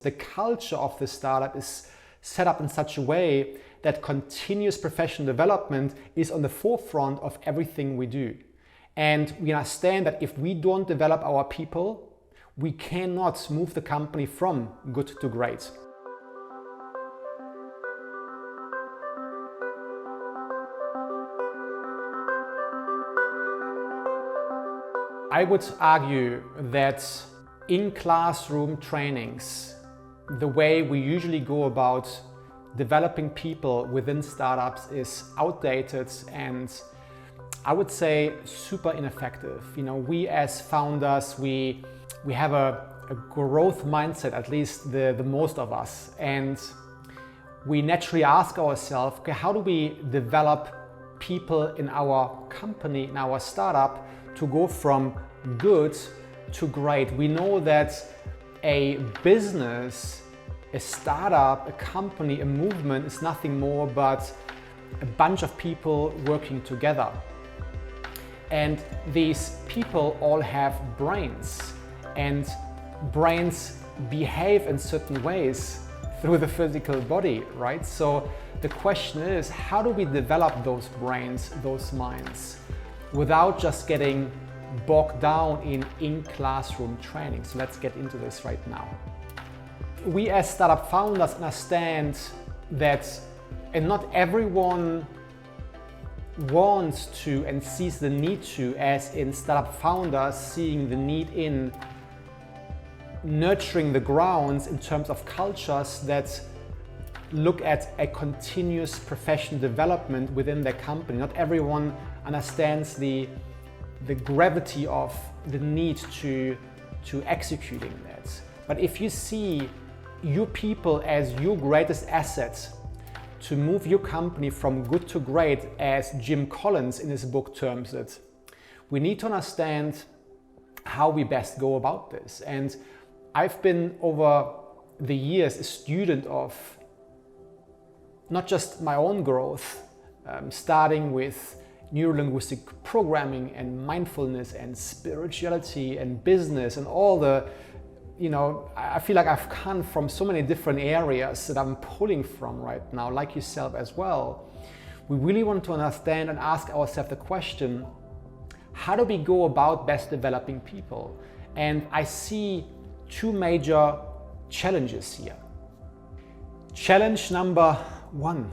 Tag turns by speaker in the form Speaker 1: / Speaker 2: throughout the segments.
Speaker 1: The culture of the startup is set up in such a way that continuous professional development is on the forefront of everything we do. And we understand that if we don't develop our people, we cannot move the company from good to great. I would argue that in classroom trainings, the way we usually go about developing people within startups is outdated and I would say super ineffective. We as founders, we have a growth mindset, at least the most of us, and we naturally ask ourselves, okay, how do we develop people in our company, in our startup, to go from good to great? We know that a business, a startup, a company, a movement is nothing more but a bunch of people working together. And these people all have brains, and brains behave in certain ways through the physical body, right? So the question is, how do we develop those brains, those minds, without just getting bogged down in classroom training? So let's get into this right now. We as startup founders understand that, and not everyone wants to and sees the need to, as in startup founders seeing the need in nurturing the grounds in terms of cultures that look at a continuous professional development within their company. Not everyone understands the gravity of the need to executing that. But if you see your people as your greatest asset to move your company from good to great, as Jim Collins in his book terms it, we need to understand how we best go about this. And I've been over the years a student of not just my own growth, starting with neurolinguistic programming and mindfulness and spirituality and business and all the, I feel like I've come from so many different areas that I'm pulling from right now, like yourself as well. We really want to understand and ask ourselves the question, how do we go about best developing people? And I see two major challenges here. Challenge number one,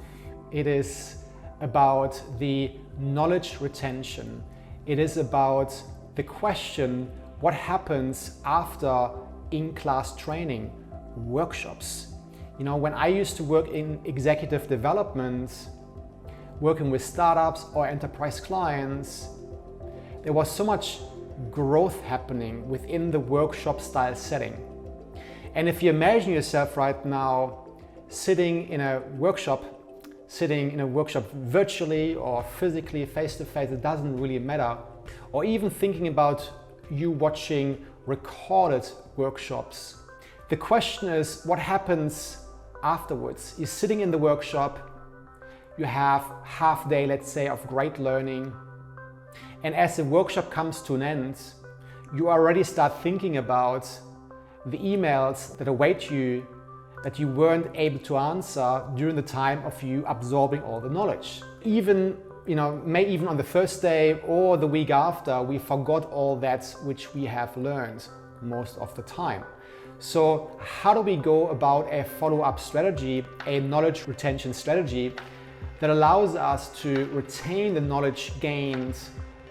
Speaker 1: it is about the knowledge retention. It is about the question, what happens after in-class training, workshops? When I used to work in executive development, working with startups or enterprise clients, there was so much growth happening within the workshop style setting. And if you imagine yourself right now sitting in a workshop virtually or physically, face-to-face, it doesn't really matter. Or even thinking about you watching recorded workshops. The question is, what happens afterwards? You're sitting in the workshop, you have half day, let's say, of great learning. And as the workshop comes to an end, you already start thinking about the emails that await you that you weren't able to answer during the time of you absorbing all the knowledge. Even on the first day or the week after, we forgot all that which we have learned most of the time. So how do we go about a follow-up strategy, a knowledge retention strategy that allows us to retain the knowledge gained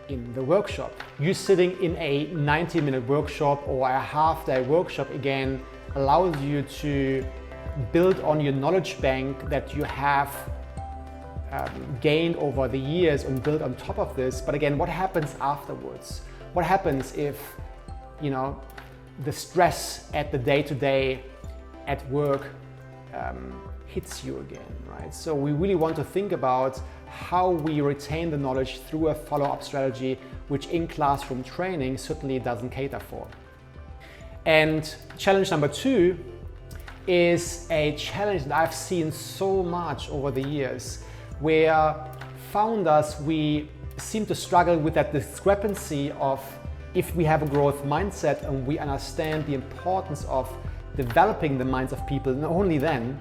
Speaker 1: in the workshop? You sitting in a 90-minute workshop or a half-day workshop again allows you to build on your knowledge bank that you have gained over the years and build on top of this. But again, what happens afterwards? What happens if the stress at the day-to-day at work hits you again, right? So we really want to think about how we retain the knowledge through a follow-up strategy, which in classroom training certainly doesn't cater for. And challenge number two is a challenge that I've seen so much over the years, where founders, we seem to struggle with that discrepancy of, if we have a growth mindset and we understand the importance of developing the minds of people, and only then,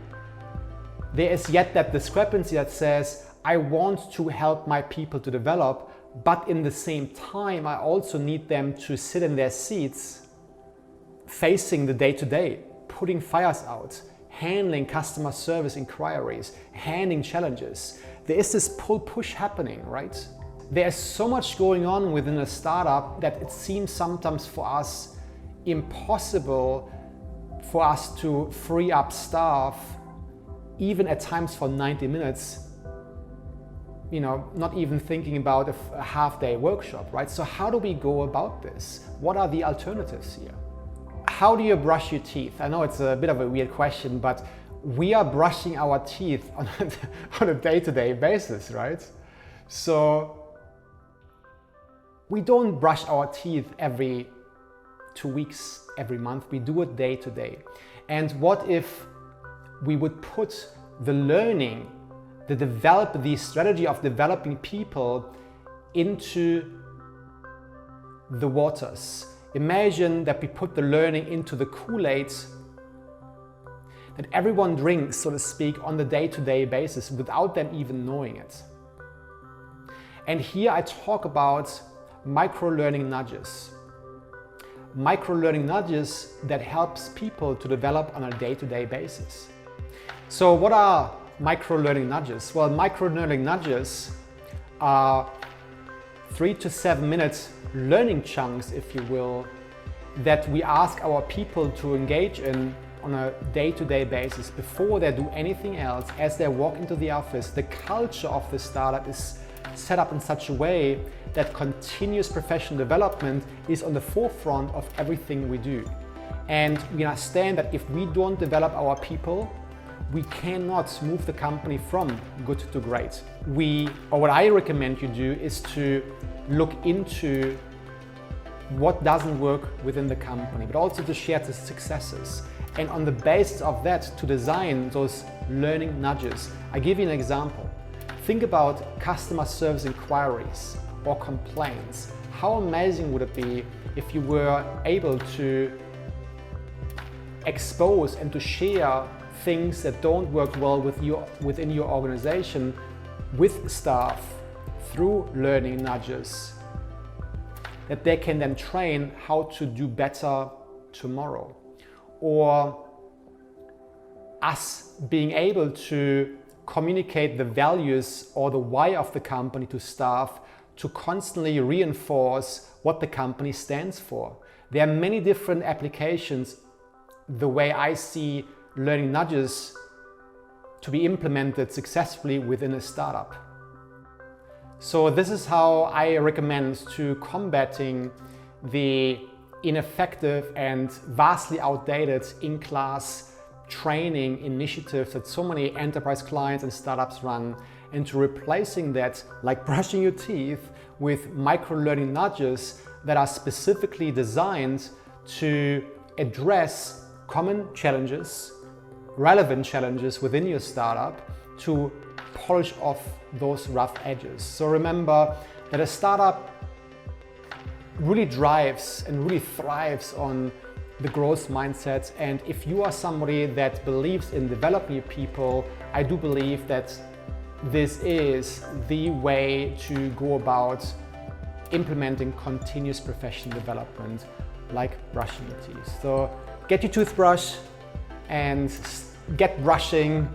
Speaker 1: there is yet that discrepancy that says, I want to help my people to develop, but in the same time, I also need them to sit in their seats, facing the day-to-day, putting fires out, handling customer service inquiries, handling challenges. There is this pull-push happening, right? There's so much going on within a startup that it seems sometimes for us impossible for us to free up staff, even at times for 90 minutes, not even thinking about a half-day workshop, right? So how do we go about this? What are the alternatives here? How do you brush your teeth? I know it's a bit of a weird question, but we are brushing our teeth on a day-to-day basis, right? So we don't brush our teeth every 2 weeks, every month. We do it day to day. And what if we would put the learning, the strategy of developing people into the waters? Imagine that we put the learning into the Kool-Aid that everyone drinks, so to speak, on the day-to-day basis without them even knowing it. And here I talk about micro-learning nudges. Micro-learning nudges that helps people to develop on a day-to-day basis. So what are micro-learning nudges? Well, micro-learning nudges are 3 to 7 minute learning chunks, if you will, that we ask our people to engage in on a day-to-day basis before they do anything else. As they walk into the office, the culture of the startup is set up in such a way that continuous professional development is on the forefront of everything we do. And we understand that if we don't develop our people, we cannot move the company from good to great. What I recommend you do is to look into what doesn't work within the company, but also to share the successes. And on the basis of that, to design those learning nudges. I give you an example. Think about customer service inquiries or complaints. How amazing would it be if you were able to expose and to share things that don't work well within your organization with staff through learning nudges that they can then train how to do better tomorrow. Or us being able to communicate the values or the why of the company to staff to constantly reinforce what the company stands for. There are many different applications, the way I see learning nudges to be implemented successfully within a startup. So this is how I recommend to combating the ineffective and vastly outdated in-class training initiatives that so many enterprise clients and startups run, and to replacing that, like brushing your teeth, with micro-learning nudges that are specifically designed to address common challenges, relevant challenges within your startup, to polish off those rough edges. So remember that a startup really drives and really thrives on the growth mindset, and if you are somebody that believes in developing people, I do believe that this is the way to go about implementing continuous professional development, like brushing your teeth. So get your toothbrush and get brushing.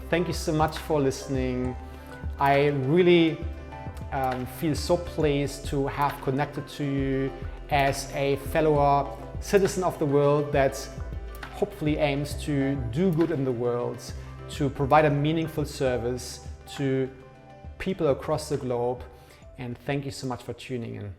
Speaker 1: Thank you so much for listening. I really feel so pleased to have connected to you as a fellow citizen of the world that hopefully aims to do good in the world, to provide a meaningful service to people across the globe. And thank you so much for tuning in.